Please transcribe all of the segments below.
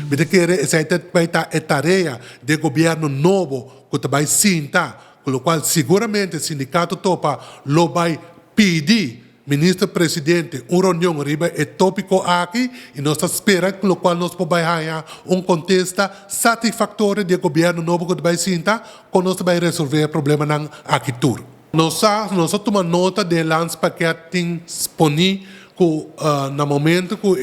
Me quiere esa tarea de gobierno nuevo que te va a cinta, con lo cual seguramente el sindicato topa lo va a pedir ministro-presidente una reunión arriba el tópico aquí y nos espera, con lo cual nos podemos un contesta satisfactorio de gobierno nuevo que vai sinta, con nos vai resolver el problema ng arquitectura. Nós tomamos nota do landspaket disponível no momento que o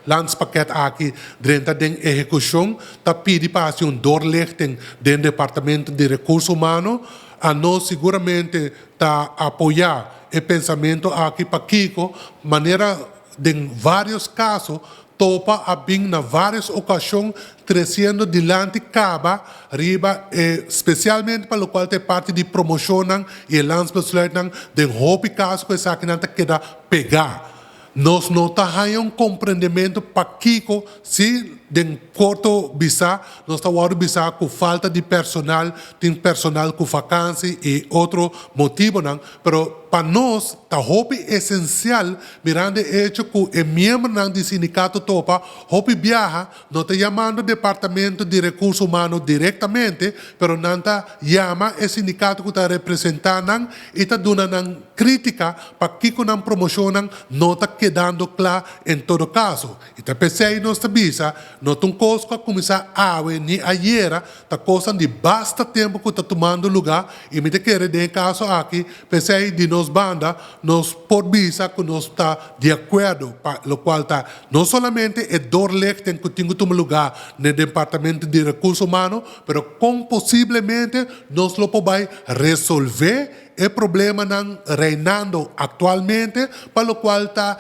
landspaket aqui dentro da execução, está pedindo para um doorlichting do Departamento de Recursos Humanos, a nós seguramente está apoiar o pensamento aqui para Kiko, maneira de em vários casos topa a bem na várias ocasiões trazendo dilante caba riba especialmente para o qual tem parte de promoção e landsbesluit de hope caso que essa que não queda pegar. Nós não temos compreendimento para Kiko se de curto bisa, nós estamos bisa com falta de personal, tem personal com vacância e outro motivo, não, pero para nós, está hope essencial, mirando o hecho que o membro do sindicato topa, hope viaja, não está chamando o Departamento de Recursos Humanos diretamente, pero não está chama o sindicato que está representando e está dando crítica para que com a promoção não está quedando claro em todo caso. E está pensando nós bisa, não tem coisa que começar a nem ayer, está coisa de basta tempo que está tomando lugar e me querer de caso aqui, pensei de nós banda, nos por visa que nós está de acordo, lo qual está não somente é doorlichting que tem que tomar lugar no Departamento de Recursos Humanos, pero com possivelmente nós lo podemos resolver o problema não reinando atualmente, para o qual está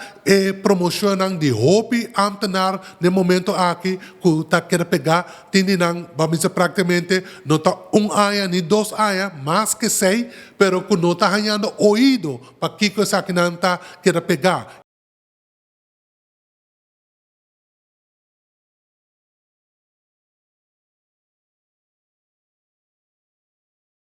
promocionando de hope ambtenaar no momento aqui que está querendo pegar, não, vamos dizer praticamente, não está ano nem 2 anos, mais que 6, pero que não está ganhando ouído para que essa que não está querendo pegar.